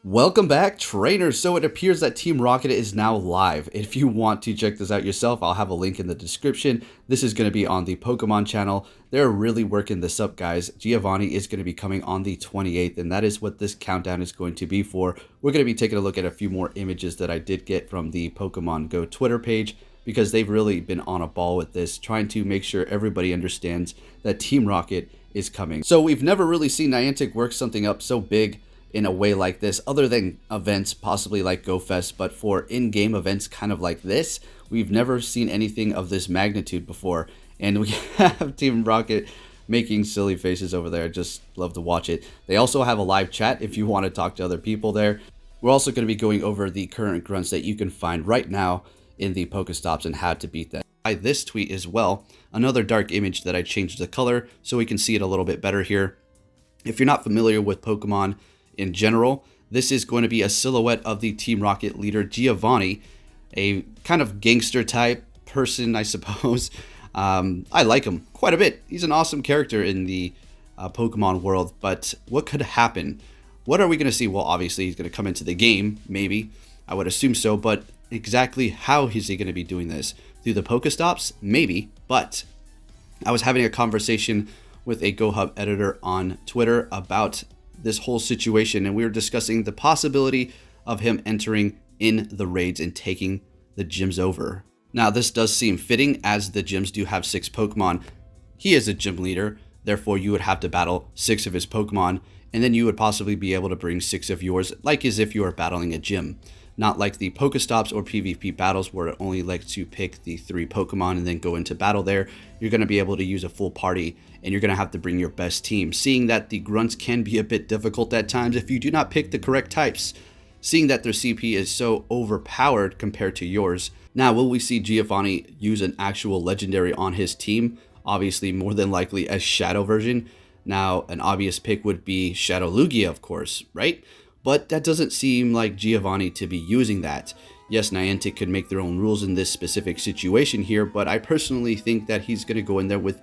Welcome back, trainers. So it appears that Team Rocket is now live. If you want to check this out yourself, I'll have a link in the description. This is going to be on the Pokemon channel. They're really working this up, guys. Giovanni is going to be coming on the 28th, and that is what this countdown is going to be for. We're going to be taking a look at a few more images that I did get from the Pokemon Go Twitter page, because they've really been on a ball with this, trying to make sure everybody understands that Team Rocket is coming. So we've never really seen Niantic work something up so big in a way like this, other than events possibly like GoFest, but for in-game events kind of like this, we've never seen anything of this magnitude before. And we have Team Rocket making silly faces over there. Just love to watch it. They also have a live chat if you want to talk to other people there. We're also going to be going over the current grunts that you can find right now in the Pokestops and how to beat them. By this tweet as well, another dark image that I changed the color so we can see it a little bit better here. If you're not familiar with Pokemon in general, this is going to be a silhouette of the Team Rocket leader Giovanni, a kind of gangster type person, I suppose. I like him quite a bit. He's an awesome character in the Pokemon world, but what could happen? What are we going to see? Well, obviously he's going to come into the game, maybe. I would assume so, but exactly how is he going to be doing this? Through the Pokestops? Maybe, but I was having a conversation with a GoHub editor on Twitter about this whole situation, and we were discussing the possibility of him entering in the raids and taking the gyms over. Now, this does seem fitting, as the gyms do have 6 Pokemon. He is a gym leader, therefore you would have to battle 6 of his Pokemon, and then you would possibly be able to bring 6 of yours, like as if you were battling a gym. Not like the Pokestops or PvP battles where it only lets you pick the 3 Pokemon and then go into battle there. You're going to be able to use a full party, and you're going to have to bring your best team. Seeing that the grunts can be a bit difficult at times if you do not pick the correct types. Seeing that their CP is so overpowered compared to yours. Now, will we see Giovanni use an actual legendary on his team? Obviously, more than likely a Shadow version. Now, an obvious pick would be Shadow Lugia, of course, right? But that doesn't seem like Giovanni to be using that. Yes, Niantic could make their own rules in this specific situation here, but I personally think that he's going to go in there with,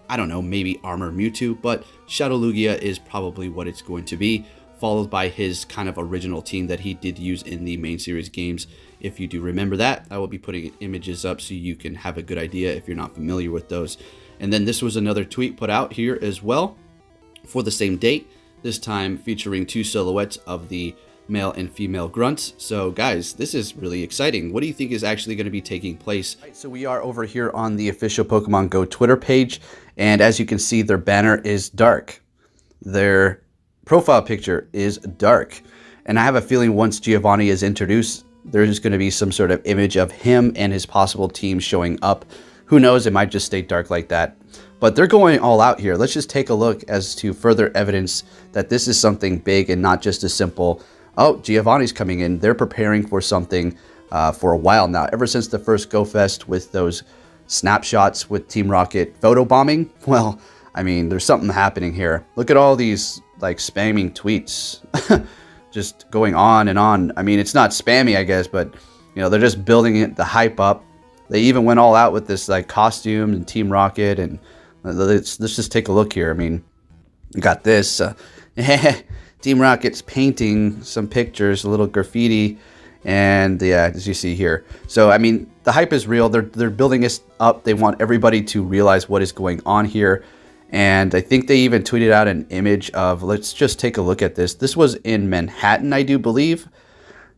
I don't know, maybe Armor Mewtwo, but Shadow Lugia is probably what it's going to be, followed by his kind of original team that he did use in the main series games. If you do remember that, I will be putting images up so you can have a good idea if you're not familiar with those. And then this was another tweet put out here as well for the same date. This time featuring 2 silhouettes of the male and female grunts. So guys, this is really exciting. What do you think is actually going to be taking place? Right, so we are over here on the official Pokemon Go Twitter page, and as you can see, their banner is dark. Their profile picture is dark. And I have a feeling once Giovanni is introduced, there's going to be some sort of image of him and his possible team showing up. Who knows, it might just stay dark like that. But they're going all out here. Let's just take a look as to further evidence that this is something big and not just a simple, oh, Giovanni's coming in. They're preparing for something for a while now. Ever since the first GoFest with those snapshots with Team Rocket photo bombing. Well, I mean, there's something happening here. Look at all these like spamming tweets just going on and on. I mean, it's not spammy, I guess, but you know, they're just building it, the hype up. They even went all out with this like costume and Team Rocket, and let's just take a look here. I mean, you got this Team Rocket's painting some pictures, a little graffiti, and yeah, as you see here. So I mean, the hype is real. They're building this up. They want everybody to realize what is going on here. And I think they even tweeted out an image of, let's just take a look at this. This was in Manhattan, I do believe.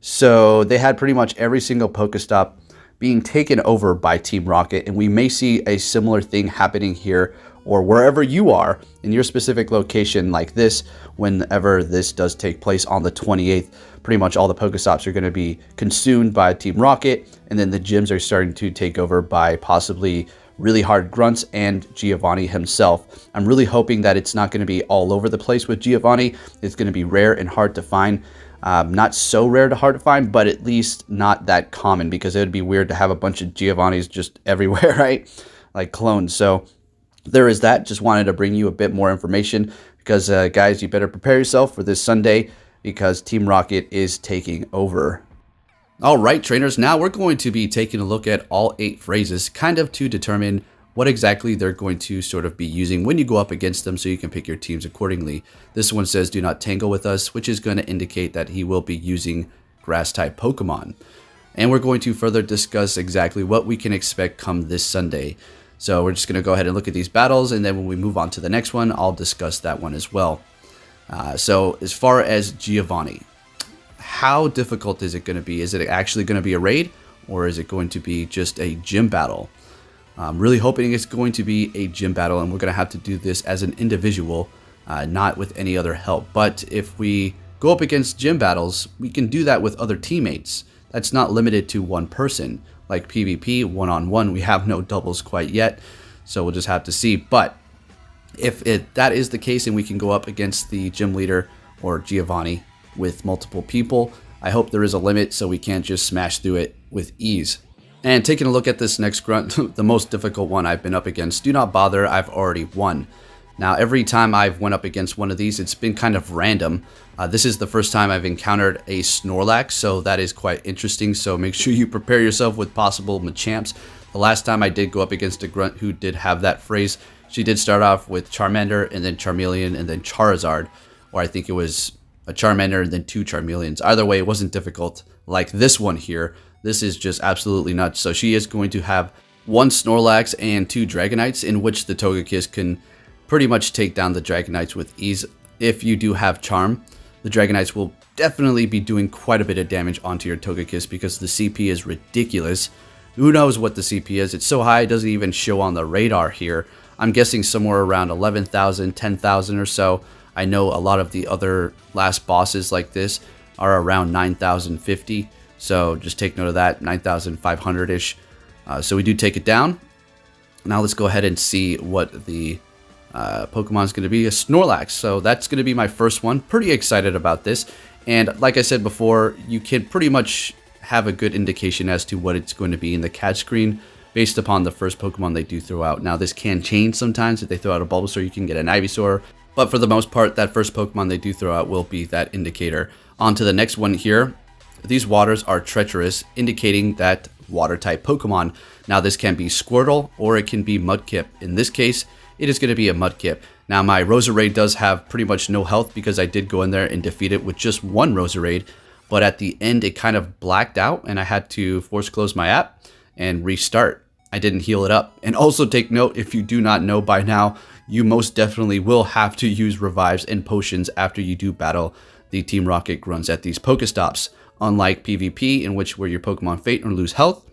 So they had pretty much every single Pokestop being taken over by Team Rocket, and we may see a similar thing happening here or wherever you are in your specific location like this. Whenever this does take place on the 28th, pretty much all the Pokestops are going to be consumed by Team Rocket, and then the gyms are starting to take over by possibly really hard grunts and Giovanni himself. I'm really hoping that it's not going to be all over the place with Giovanni. It's going to be rare and hard to find. Not so rare to hard to find, but at least not that common, because it would be weird to have a bunch of Giovannis just everywhere, right? Like clones. So there is that. Just wanted to bring you a bit more information because, guys, you better prepare yourself for this Sunday because Team Rocket is taking over. All right, trainers, now we're going to be taking a look at all 8 phrases, kind of to determine what exactly they're going to sort of be using when you go up against them, so you can pick your teams accordingly. This one says do not tangle with us, which is going to indicate that he will be using grass type Pokemon. And we're going to further discuss exactly what we can expect come this Sunday. So we're just going to go ahead and look at these battles, and then when we move on to the next one, I'll discuss that one as well. So as far as Giovanni, how difficult is it going to be? Is it actually going to be a raid, or is it going to be just a gym battle? I'm really hoping it's going to be a gym battle, and we're going to have to do this as an individual, not with any other help. But if we go up against gym battles, we can do that with other teammates. That's not limited to one person. Like PvP, one-on-one, we have no doubles quite yet, so we'll just have to see. But if that is the case and we can go up against the gym leader or Giovanni with multiple people, I hope there is a limit so we can't just smash through it with ease. And taking a look at this next grunt, the most difficult one I've been up against, do not bother, I've already won. Now, every time I've went up against one of these, it's been kind of random. This is the first time I've encountered a Snorlax, so that is quite interesting. So make sure you prepare yourself with possible Machamps. The last time I did go up against a grunt who did have that phrase, she did start off with Charmander, and then Charmeleon, and then Charizard. Or I think it was a Charmander and then 2 Charmeleons. Either way, it wasn't difficult like this one here. This is just absolutely nuts. So she is going to have 1 Snorlax and 2 Dragonites, in which the Togekiss can pretty much take down the Dragonites with ease. If you do have Charm, the Dragonites will definitely be doing quite a bit of damage onto your Togekiss because the CP is ridiculous. Who knows what the CP is? It's so high it doesn't even show on the radar here. I'm guessing somewhere around 11,000, 10,000 or so. I know a lot of the other last bosses like this are around 9,050. So just take note of that, 9,500-ish. So we do take it down. Now let's go ahead and see what the Pokemon is going to be. A Snorlax. So that's going to be my first one. Pretty excited about this. And like I said before, you can pretty much have a good indication as to what it's going to be in the catch screen based upon the first Pokemon they do throw out. Now this can change sometimes. If they throw out a Bulbasaur, you can get an Ivysaur. But for the most part, that first Pokemon they do throw out will be that indicator. On to the next one here. These waters are treacherous, indicating that water type Pokemon. Now this can be Squirtle or it can be Mudkip. In this case, it is going to be a Mudkip. Now my Roserade does have pretty much no health because I did go in there and defeat it with just 1 Roserade. But at the end, it kind of blacked out and I had to force close my app and restart. I didn't heal it up. And also take note, if you do not know by now, you most definitely will have to use revives and potions after you do battle the Team Rocket grunts at these Pokestops. Unlike PvP, in which where your Pokemon faint or lose health,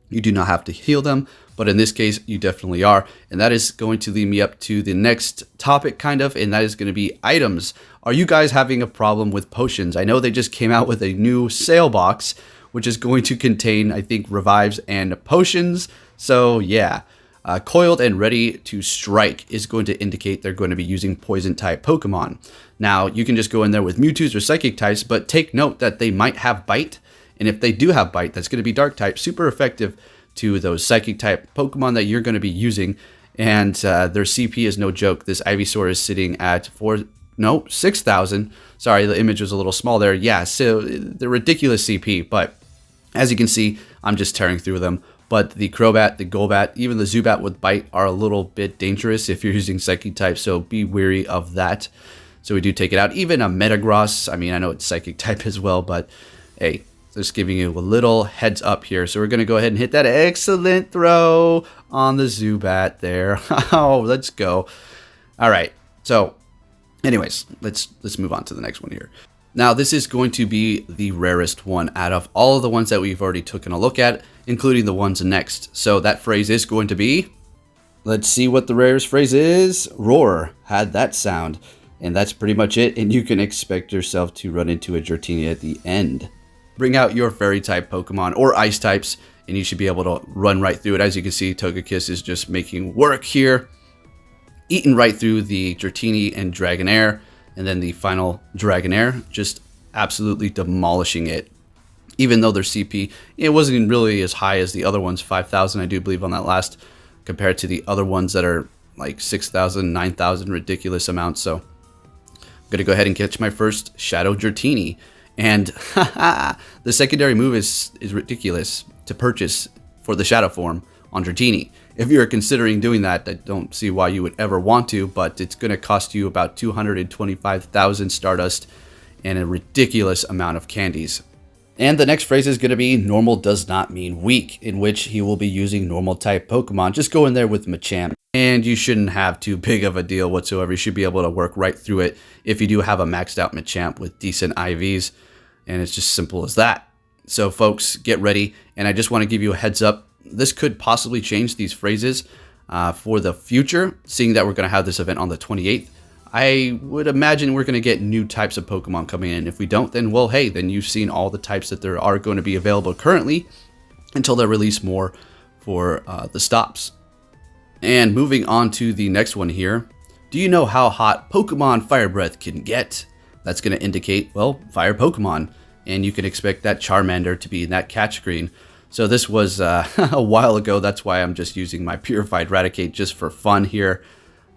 you do not have to heal them. But in this case, you definitely are. And that is going to lead me up to the next topic, kind of, and that is going to be items. Are you guys having a problem with potions? I know they just came out with a new sale box, which is going to contain, I think, revives and potions. So yeah, coiled and ready to strike is going to indicate they're going to be using poison type Pokemon. Now you can just go in there with Mewtwo's or Psychic types, but take note that they might have Bite. And if they do have Bite, that's going to be Dark type, super effective to those Psychic type Pokemon that you're going to be using. And their CP is no joke. This Ivysaur is sitting at 6,000. Sorry, the image was a little small there. Yeah, so they're ridiculous CP, but as you can see, I'm just tearing through them. But the Crobat, the Golbat, even the Zubat with Bite are a little bit dangerous if you're using Psychic type, so be wary of that. So we do take it out. Even a Metagross, I mean, I know it's Psychic type as well, but hey, just giving you a little heads up here. So we're going to go ahead and hit that excellent throw on the Zubat there. Oh, let's go. All right, so anyways, let's move on to the next one here. Now, this is going to be the rarest one out of all of the ones that we've already taken a look at, including the ones next. So that phrase is going to be, let's see what the rarest phrase is. Roar had that sound. And that's pretty much it. And you can expect yourself to run into a Dratini at the end. Bring out your fairy type Pokemon or ice types, and you should be able to run right through it. As you can see, Togekiss is just making work here. Eating right through the Dratini and Dragonair. And then the final Dragonair, just absolutely demolishing it. Even though their CP, it wasn't really as high as the other ones, 5,000 I do believe on that last, compared to the other ones that are like 6,000, 9,000, ridiculous amounts. So I'm going to go ahead and catch my first Shadow Dratini. And the secondary move is ridiculous to purchase for the Shadow form on Dratini. if you're considering doing that, I don't see why you would ever want to, but it's going to cost you about 225,000 Stardust and a ridiculous amount of candies. And the next phrase is going to be normal does not mean weak, in which he will be using normal type Pokemon. Just go in there with Machamp, and you shouldn't have too big of a deal whatsoever. You should be able to work right through it if you do have a maxed out Machamp with decent IVs, and it's just simple as that. So folks, get ready, and I just want to give you a heads up. This could possibly change these phrases for the future, seeing that we're going to have this event on the 28th. I would imagine we're going to get new types of Pokemon coming in. If we don't, then, well, hey, then you've seen all the types that there are going to be available currently until they release more for the stops. And moving on to the next one here. Do you know how hot Pokemon Fire Breath can get? That's going to indicate, well, fire Pokemon. And you can expect that Charmander to be in that catch screen. So this was a while ago. That's why I'm just using my Purified Raticate just for fun here.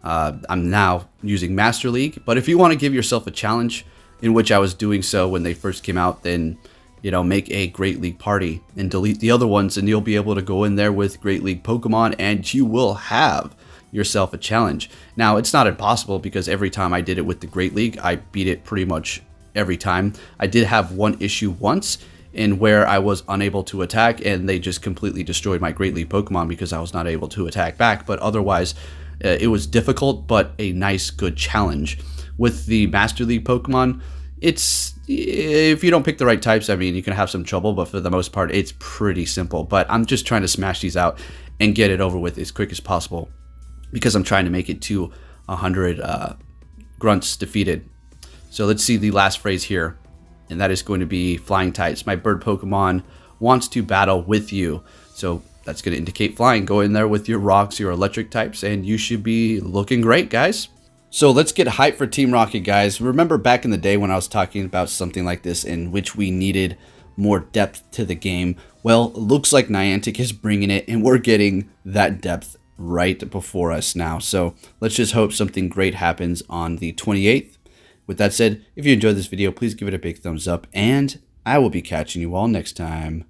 I'm now using Master League. But if you want to give yourself a challenge, in which I was doing so when they first came out, then, you know, make a Great League party and delete the other ones, and you'll be able to go in there with Great League Pokemon, and you will have yourself a challenge. Now, it's not impossible, because every time I did it with the Great League, I beat it pretty much every time. I did have one issue once in where I was unable to attack, and they just completely destroyed my Great League Pokemon because I was not able to attack back. But otherwise, it was difficult, but a nice, good challenge. With the Master League Pokemon, it's, if you don't pick the right types, I mean, you can have some trouble, but for the most part, it's pretty simple. But I'm just trying to smash these out and get it over with as quick as possible, because I'm trying to make it to 100 grunts defeated. So let's see the last phrase here, and that is going to be flying types. My bird Pokemon wants to battle with you. So that's going to indicate flying. Go in there with your rocks, your electric types, and you should be looking great, guys. So let's get hyped for Team Rocket, guys. Remember back in the day when I was talking about something like this in which we needed more depth to the game? Well, it looks like Niantic is bringing it, and we're getting that depth right before us now. So let's just hope something great happens on the 28th. With that said, if you enjoyed this video, please give it a big thumbs up, and I will be catching you all next time.